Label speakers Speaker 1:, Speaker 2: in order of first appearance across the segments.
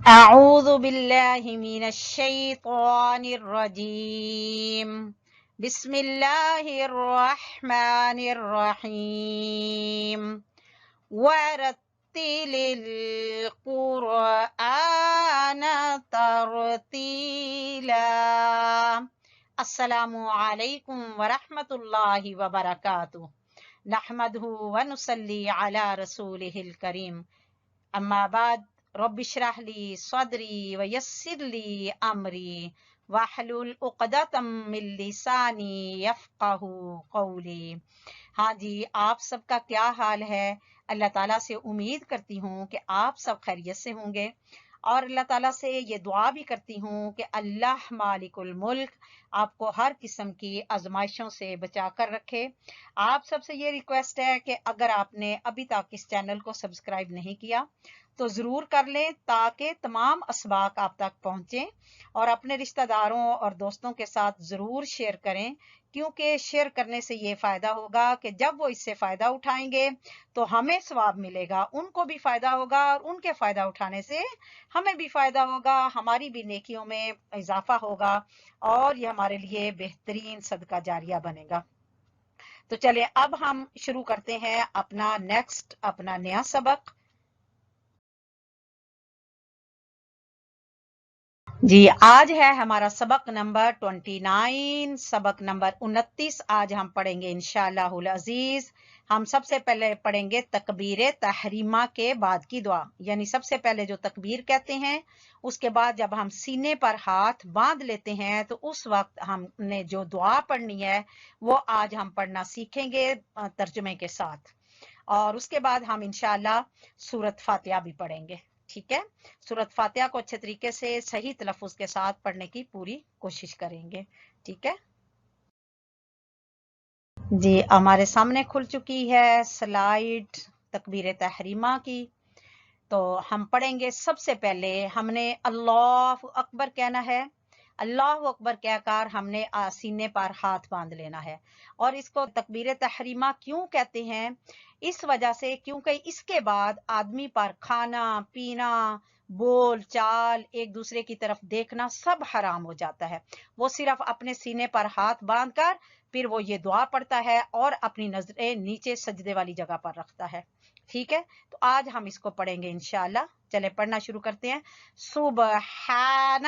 Speaker 1: أعوذ بالله من الشيطان الرجيم بسم الله الرحمن الرحيم ورتل القرآن ترتيلا السلام علیکم ورحمۃ اللہ وبرکاتہ نحمدہ ونصلی علی رسولہ الکریم اما بعد رب اشرح لی صدری ویسر لی امری واحلل عقدۃ من لسانی یفقہوا قولی۔ ہاں جی، آپ سب کا کیا حال ہے؟ اللہ تعالیٰ سے امید کرتی ہوں کہ آپ سب خیریت سے ہوں گے، اور اللہ تعالیٰ سے یہ دعا بھی کرتی ہوں کہ اللہ مالک الملک آپ کو ہر قسم کی آزمائشوں سے بچا کر رکھے۔ آپ سب سے یہ ریکویسٹ ہے کہ اگر آپ نے ابھی تک اس چینل کو سبسکرائب نہیں کیا تو ضرور کر لیں تاکہ تمام اسباق آپ تک پہنچیں، اور اپنے رشتہ داروں اور دوستوں کے ساتھ ضرور شیئر کریں، کیونکہ شیئر کرنے سے یہ فائدہ ہوگا کہ جب وہ اس سے فائدہ اٹھائیں گے تو ہمیں ثواب ملے گا، ان کو بھی فائدہ ہوگا، اور ان کے فائدہ اٹھانے سے ہمیں بھی فائدہ ہوگا، ہماری بھی نیکیوں میں اضافہ ہوگا، اور یہ ہمارے لیے بہترین صدقہ جاریہ بنے گا۔ تو چلے اب ہم شروع کرتے ہیں اپنا نیا سبق۔ جی، آج ہے ہمارا سبق نمبر 29، سبق نمبر 29 آج ہم پڑھیں گے انشاءاللہ العزیز۔ ہم سب سے پہلے پڑھیں گے تکبیر تحریمہ کے بعد کی دعا، یعنی سب سے پہلے جو تکبیر کہتے ہیں اس کے بعد جب ہم سینے پر ہاتھ باندھ لیتے ہیں تو اس وقت ہم نے جو دعا پڑھنی ہے وہ آج ہم پڑھنا سیکھیں گے ترجمے کے ساتھ، اور اس کے بعد ہم انشاءاللہ سورۃ فاتحہ بھی پڑھیں گے۔ ٹھیک ہے، سورۃ فاتحہ کو اچھے طریقے سے صحیح تلفظ کے ساتھ پڑھنے کی پوری کوشش کریں گے۔ ٹھیک ہے جی، ہمارے سامنے کھل چکی ہے سلائیڈ تکبیر تحریمہ کی، تو ہم پڑھیں گے۔ سب سے پہلے ہم نے اللہ اکبر کہنا ہے، اللہ اکبر کہہ کر ہم نے سینے پر ہاتھ باندھ لینا ہے، اور اس کو تکبیر تحریمہ کیوں کہتے ہیں؟ اس وجہ سے کیونکہ اس کے بعد آدمی پر کھانا پینا، بول چال، ایک دوسرے کی طرف دیکھنا سب حرام ہو جاتا ہے۔ وہ صرف اپنے سینے پر ہاتھ باندھ کر پھر وہ یہ دعا پڑھتا ہے اور اپنی نظریں نیچے سجدے والی جگہ پر رکھتا ہے۔ ٹھیک ہے، تو آج ہم اس کو پڑھیں گے انشاءاللہ۔ چلے پڑھنا شروع کرتے ہیں۔ سبحان،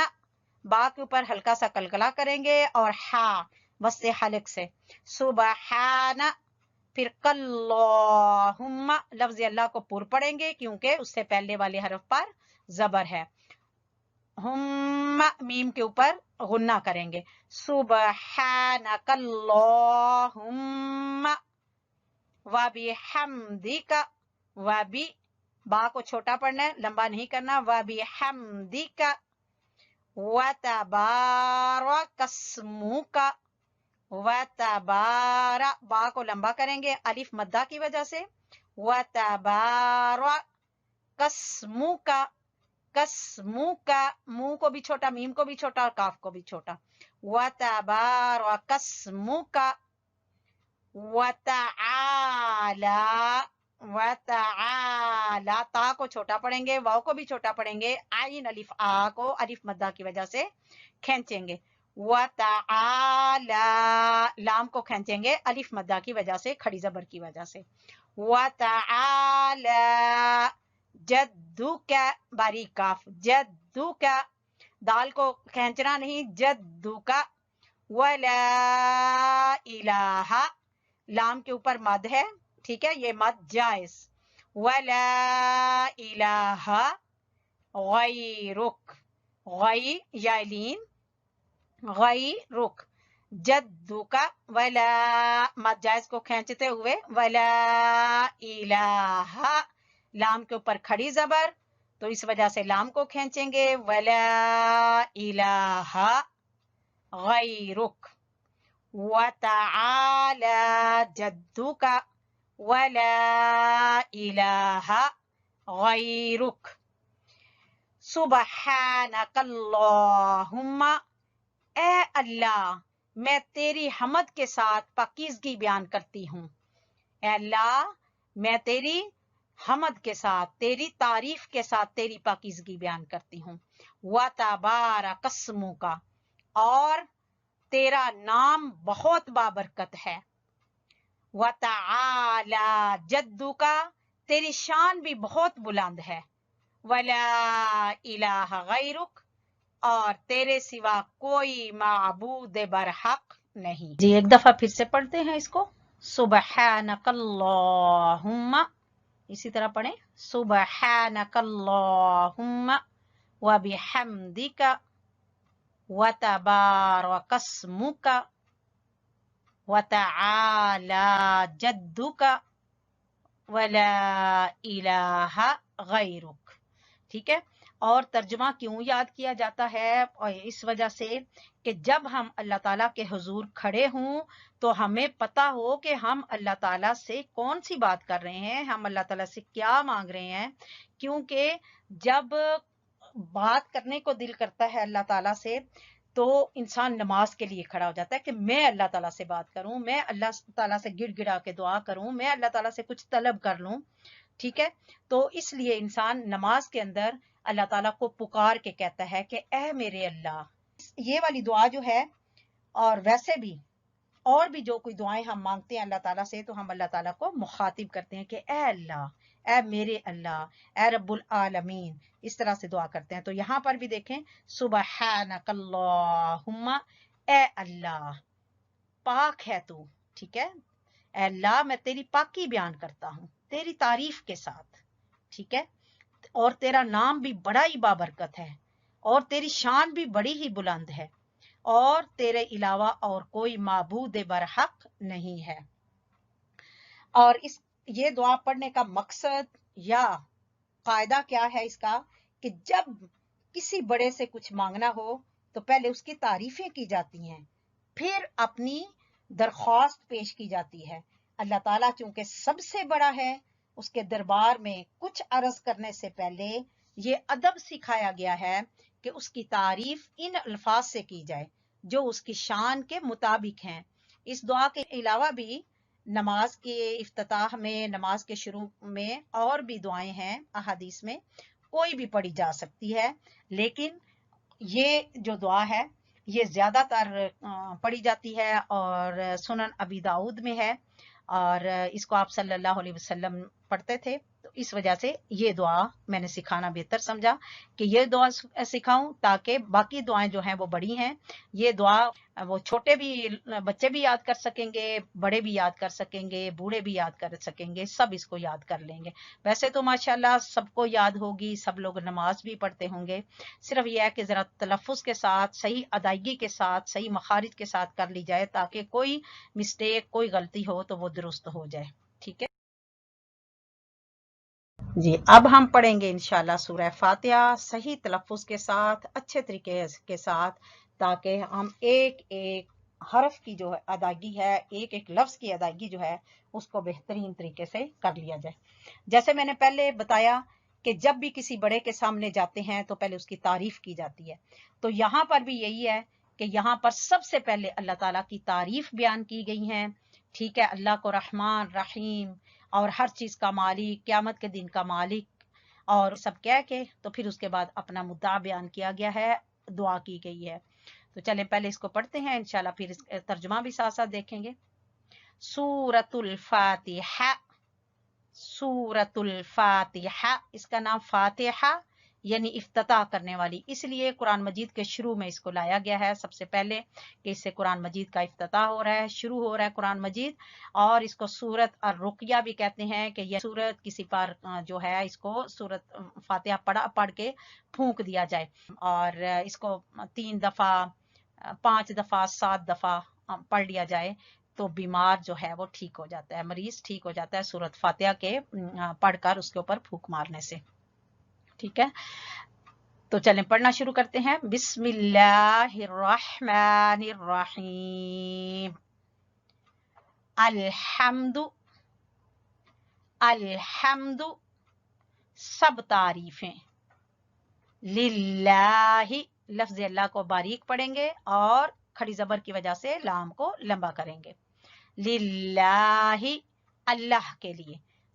Speaker 1: با کے اوپر ہلکا سا کلکلا کریں گے، اور ہا وسط حلق سے سبحان، پھر کلہم، لفظ اللہ کو پر پڑھیں گے کیونکہ اس سے پہلے والے حرف پر زبر ہے۔ ہم، میم کے اوپر غنہ کریں گے۔ سبحانک اللہم وبحمدک، وبی، با کو چھوٹا پڑھنا ہے، لمبا نہیں کرنا، وبحمدک وتبارک اسمک، وتبارک، با کو لمبا کریں گے الف مدہ کی وجہ سے، وتبارک اسمک، کسمک، منہ کو بھی چھوٹا، میم کو بھی چھوٹا، اور کاف کو بھی چھوٹا، وتبارک اسمک وتعالی، وتعالی، تا کو چھوٹا پڑھیں گے، واو کو بھی چھوٹا پڑھیں گے، عین الف آ کو الف مدہ کی وجہ سے کھینچیں گے، وتعالی، لام کو کھینچیں گے الف مدہ کی وجہ سے، کھڑی زبر کی وجہ سے، وتعالی جدک، باریک کاف، جدک، دال کو کھینچنا نہیں، جدک، ولا الہ، لام کے اوپر مد ہے، ٹھیک ہے، یہ مد جائز، ولا الہ غیرک، غی یا لین، غیرک، جدک، ولا، مد جائز کو کھینچتے ہوئے، ولا الہ، لام کے اوپر کھڑی زبر تو اس وجہ سے لام کو کھینچیں گے، ولا الہ غیرک، وتعالی جدک ولا الہ غیرک، سبحانک اللہم، اے اللہ میں تیری حمد کے ساتھ پاکیزگی بیان کرتی ہوں، اے اللہ میں تیری حمد کے ساتھ، تیری تعریف کے ساتھ تیری پاکیزگی بیان کرتی ہوں. وَتَبَارَكَ اسْمُكَ، اور تیرا نام بہت بابرکت ہے. وَتَعَالَى جَدُّكَ، تیری شان بھی بہت بلند ہے. وَلَا إِلَٰهَ غَيْرُكَ، اور تیرے سوا کوئی معبود برحق نہیں. جی ایک دفعہ پھر سے پڑھتے ہیں اس کو. سبحانک اللہم، اسی طرح پڑھیں. سبحانک اللہم وبحمدک وتبارک اسمک وتعالی جدک ولا الہ غیرک. ٹھیک ہے. اور ترجمہ کیوں یاد کیا جاتا ہے؟ اور اس وجہ سے کہ جب ہم اللہ تعالیٰ کے حضور کھڑے ہوں تو ہمیں پتہ ہو کہ ہم اللہ تعالیٰ سے کون سی بات کر رہے ہیں، ہم اللہ تعالیٰ سے کیا مانگ رہے ہیں. کیونکہ جب بات کرنے کو دل کرتا ہے اللہ تعالیٰ سے تو انسان نماز کے لیے کھڑا ہو جاتا ہے کہ میں اللہ تعالیٰ سے بات کروں، میں اللہ تعالیٰ سے گڑ گڑا کے دعا کروں، میں اللہ تعالیٰ سے کچھ طلب کر لوں. ٹھیک ہے. تو اس لیے انسان نماز کے اندر اللہ تعالیٰ کو پکار کے کہتا ہے کہ اے میرے اللہ. یہ والی دعا جو ہے، اور ویسے بھی اور بھی جو کوئی دعائیں ہم مانگتے ہیں اللہ تعالیٰ سے تو ہم اللہ تعالیٰ کو مخاطب کرتے ہیں کہ اے اللہ، اے میرے اللہ، اے رب العالمین، اس طرح سے دعا کرتے ہیں. تو یہاں پر بھی دیکھیں سبحانک اللہم، اے اللہ پاک ہے تو. ٹھیک ہے. اے اللہ میں تیری پاکی بیان کرتا ہوں تیری تعریف کے ساتھ. ٹھیک ہے. اور تیرا نام بھی بڑا ہی بابرکت ہے، اور تیری شان بھی بڑی ہی بلند ہے، اور تیرے علاوہ اور کوئی معبود برحق نہیں ہے. اور یہ دعا پڑھنے کا مقصد یا قاعدہ کیا ہے اس کا؟ کہ جب کسی بڑے سے کچھ مانگنا ہو تو پہلے اس کی تعریفیں کی جاتی ہیں، پھر اپنی درخواست پیش کی جاتی ہے. اللہ تعالیٰ چونکہ سب سے بڑا ہے، اس کے دربار میں کچھ عرض کرنے سے پہلے یہ ادب سکھایا گیا ہے کہ اس کی تعریف ان الفاظ سے کی جائے جو اس کی شان کے مطابق ہیں. اس دعا کے علاوہ بھی نماز کے افتتاح میں، نماز کے شروع میں اور بھی دعائیں ہیں احادیث میں، کوئی بھی پڑھی جا سکتی ہے. لیکن یہ جو دعا ہے یہ زیادہ تر پڑھی جاتی ہے اور سنن ابی داؤد میں ہے، اور اس کو آپ صلی اللہ علیہ وسلم پڑھتے تھے. تو اس وجہ سے یہ دعا میں نے سکھانا بہتر سمجھا کہ یہ دعا سکھاؤں تاکہ باقی دعائیں جو ہیں وہ بڑی ہیں. یہ دعا وہ چھوٹے بھی بچے بھی یاد کر سکیں گے، بڑے بھی یاد کر سکیں گے، بوڑھے بھی یاد کر سکیں گے، سب اس کو یاد کر لیں گے. ویسے تو ماشاءاللہ سب کو یاد ہوگی، سب لوگ نماز بھی پڑھتے ہوں گے. صرف یہ ہے کہ ذرا تلفظ کے ساتھ، صحیح ادائیگی کے ساتھ، صحیح مخارج کے ساتھ کر لی جائے تاکہ کوئی مسٹیک، کوئی غلطی ہو تو وہ درست ہو جائے. ٹھیک ہے جی. اب ہم پڑھیں گے انشاءاللہ سورہ فاتحہ صحیح تلفظ کے ساتھ، اچھے طریقے کے ساتھ، تاکہ ہم ایک ایک حرف کی جو ادائیگی ہے، ایک ایک لفظ کی ادائیگی جو ہے اس کو بہترین طریقے سے کر لیا جائے. جیسے میں نے پہلے بتایا کہ جب بھی کسی بڑے کے سامنے جاتے ہیں تو پہلے اس کی تعریف کی جاتی ہے. تو یہاں پر بھی یہی ہے کہ یہاں پر سب سے پہلے اللہ تعالیٰ کی تعریف بیان کی گئی ہیں. ٹھیک ہے. اللہ کو رحمان، رحیم اور ہر چیز کا مالک، قیامت کے دن کا مالک اور سب کہہ کے تو پھر اس کے بعد اپنا مدعا بیان کیا گیا ہے، دعا کی گئی ہے. تو چلیں پہلے اس کو پڑھتے ہیں انشاءاللہ، پھر اس ترجمہ بھی ساتھ ساتھ دیکھیں گے. سورۃ الفاتحہ. سورۃ الفاتحہ، اس کا نام فاتحہ یعنی افتتاح کرنے والی، اس لیے قرآن مجید کے شروع میں اس کو لایا گیا ہے سب سے پہلے کہ اس سے قرآن مجید کا افتتاح ہو رہا ہے، شروع ہو رہا ہے قرآن مجید. اور اس کو سورۃ الرقیہ بھی کہتے ہیں کہ یہ سورت کسی پر جو ہے اس کو سورۃ فاتحہ پڑھ کے پھونک دیا جائے، اور اس کو 3 دفعہ، 5 دفعہ، 7 دفعہ پڑھ لیا جائے تو بیمار جو ہے وہ ٹھیک ہو جاتا ہے، مریض ٹھیک ہو جاتا ہے سورۃ فاتحہ کے پڑھ کر اس کے اوپر پھونک مارنے سے. ٹھیک ہے. تو چلیں پڑھنا شروع کرتے ہیں. بسم اللہ الرحمن الرحیم. الحمد. الحمد سب تعریفیں. للہ، لفظ اللہ کو باریک پڑھیں گے اور کھڑی زبر کی وجہ سے لام کو لمبا کریں گے. للہ اللہ کے لیے.